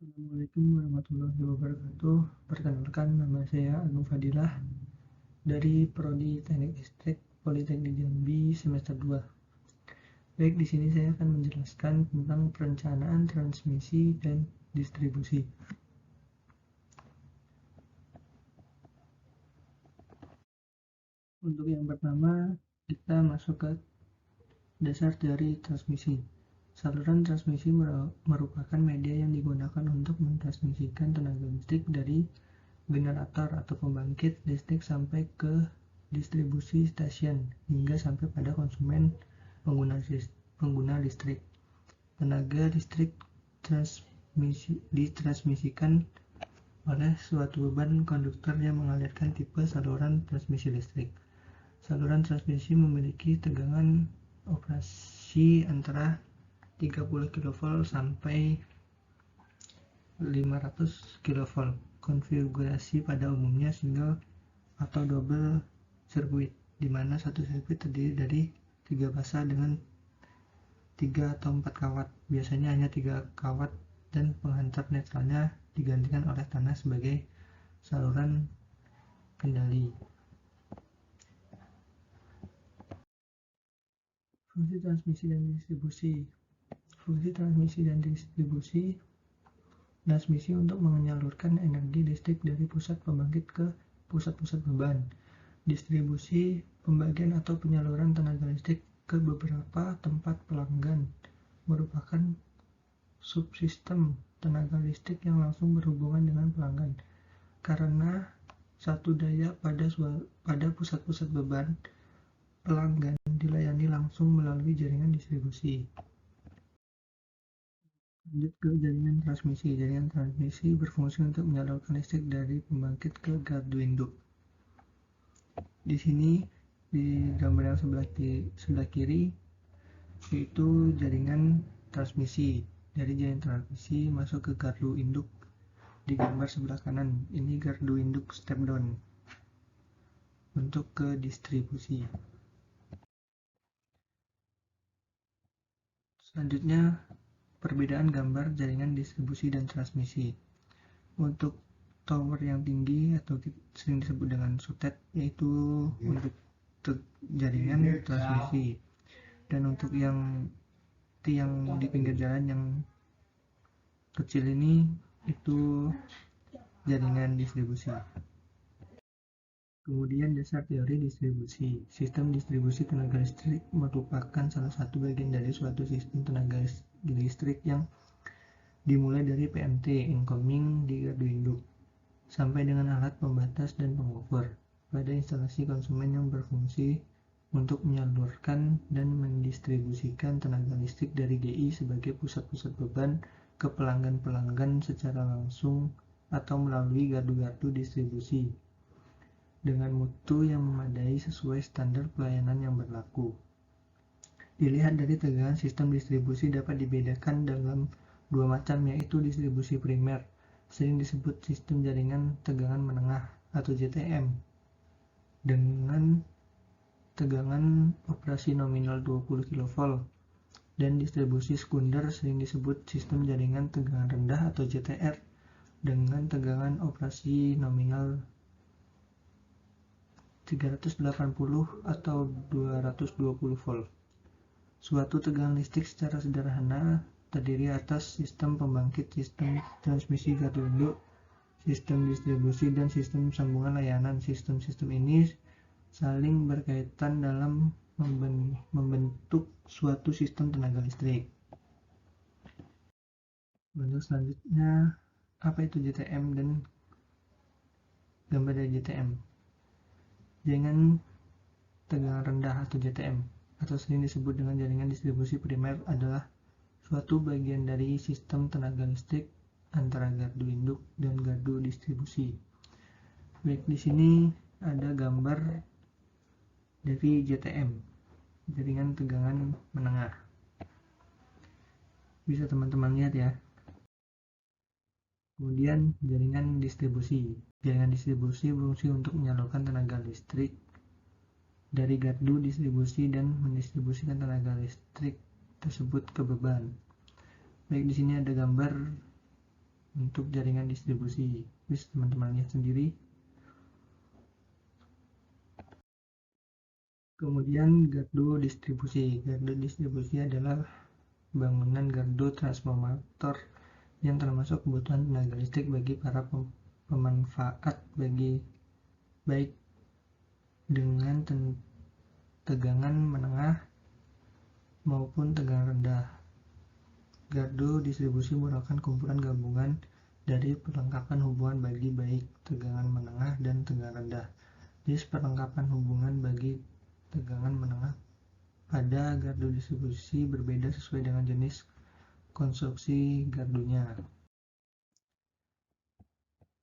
Assalamualaikum warahmatullahi wabarakatuh. Perkenalkan, nama saya Agung Fadilah dari Prodi Teknik Listrik Politeknik Jambi semester 2. Baik, di sini saya akan menjelaskan tentang perencanaan transmisi dan distribusi. Untuk yang pertama, kita masuk ke dasar dari transmisi. Saluran transmisi merupakan media yang digunakan untuk mentransmisikan tenaga listrik dari generator atau pembangkit listrik sampai ke distribusi stasiun hingga sampai pada konsumen pengguna listrik. Tenaga listrik ditransmisikan oleh suatu beban konduktor yang mengalirkan tipe saluran transmisi listrik. Saluran transmisi memiliki tegangan operasi antara 30 kV sampai 500 kV. Konfigurasi pada umumnya single atau double sirkuit, di mana satu sirkuit terdiri dari 3 fasa dengan 3 atau 4 kawat. Biasanya hanya 3 kawat dan penghantar netralnya digantikan oleh tanah sebagai saluran kendali. Fungsi transmisi dan distribusi. Fungsi transmisi dan distribusi: transmisi untuk menyalurkan energi listrik dari pusat pembangkit ke pusat-pusat beban. Distribusi, pembagian atau penyaluran tenaga listrik ke beberapa tempat pelanggan, merupakan subsistem tenaga listrik yang langsung berhubungan dengan pelanggan. Karena satu daya pada pusat-pusat beban, pelanggan dilayani langsung melalui jaringan distribusi. Lanjut ke jaringan transmisi. Jaringan transmisi berfungsi untuk menyalurkan listrik dari pembangkit ke gardu induk. Di sini di gambar yang sebelah kiri yaitu jaringan transmisi. Dari jaringan transmisi masuk ke gardu induk di gambar sebelah kanan. Ini gardu induk step down untuk ke distribusi. Selanjutnya, perbedaan gambar jaringan distribusi dan transmisi. Untuk tower yang tinggi atau sering disebut dengan soket, yaitu untuk jaringan transmisi, dan untuk yang tiang di pinggir jalan yang kecil ini itu jaringan distribusi. Kemudian dasar teori distribusi. Sistem distribusi tenaga listrik merupakan salah satu bagian dari suatu sistem tenaga listrik yang dimulai dari PMT incoming di gardu induk sampai dengan alat pembatas dan pengukur pada instalasi konsumen yang berfungsi untuk menyalurkan dan mendistribusikan tenaga listrik dari GI sebagai pusat-pusat beban ke pelanggan-pelanggan secara langsung atau melalui gardu-gardu distribusi dengan mutu yang memadai sesuai standar pelayanan yang berlaku. Dilihat dari tegangan, sistem distribusi dapat dibedakan dalam dua macam, yaitu distribusi primer, sering disebut sistem jaringan tegangan menengah atau JTM, dengan tegangan operasi nominal 20 kV, dan distribusi sekunder, sering disebut sistem jaringan tegangan rendah atau JTR, dengan tegangan operasi nominal 380 atau 220 volt. Suatu tegangan listrik secara sederhana terdiri atas sistem pembangkit, sistem transmisi gardu induk, sistem distribusi, dan sistem sambungan layanan. Sistem-sistem ini saling berkaitan dalam membentuk suatu sistem tenaga listrik. Bentuk selanjutnya, apa itu JTM dan gambar dari JTM? Jaringan tegangan rendah atau JTM, atau sering disebut dengan jaringan distribusi primer, adalah suatu bagian dari sistem tenaga listrik antara gardu induk dan gardu distribusi. Baik, di sini ada gambar dari JTM, jaringan tegangan menengah. Bisa teman-teman lihat ya. Kemudian jaringan distribusi. Jaringan distribusi berfungsi untuk menyalurkan tenaga listrik dari gardu distribusi dan mendistribusikan tenaga listrik tersebut ke beban. Baik, di sini ada gambar untuk jaringan distribusi. Bisa teman-teman lihat sendiri. Kemudian gardu distribusi. Gardu distribusi adalah bangunan gardu transformator yang termasuk kebutuhan tenaga listrik bagi para pemanfaat baik dengan tegangan menengah maupun tegangan rendah. Gardu distribusi merupakan kumpulan gabungan dari perlengkapan hubungan bagi baik tegangan menengah dan tegangan rendah. Jenis perlengkapan hubungan bagi tegangan menengah pada gardu distribusi berbeda sesuai dengan jenis konstruksi gardunya.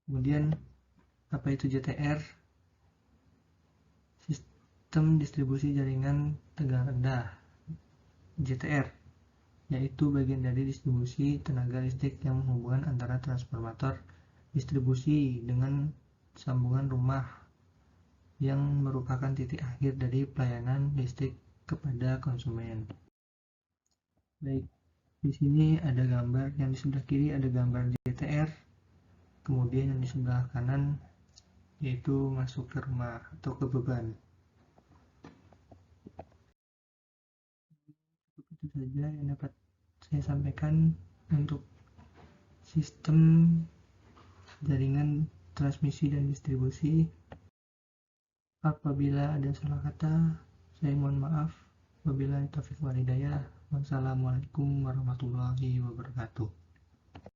Kemudian, apa itu JTR? Sistem distribusi jaringan tegangan rendah. JTR yaitu bagian dari distribusi tenaga listrik yang menghubungkan antara transformator distribusi dengan sambungan rumah yang merupakan titik akhir dari pelayanan listrik kepada konsumen. Baik, di sini ada gambar, yang di sebelah kiri ada gambar JTR, kemudian yang di sebelah kanan yaitu masuk ke rumah atau ke beban. Itu saja yang dapat saya sampaikan untuk sistem jaringan transmisi dan distribusi. Apabila ada salah kata, saya mohon maaf. Wabillahi taufiq wal hidayah. Wassalamualaikum warahmatullahi wabarakatuh.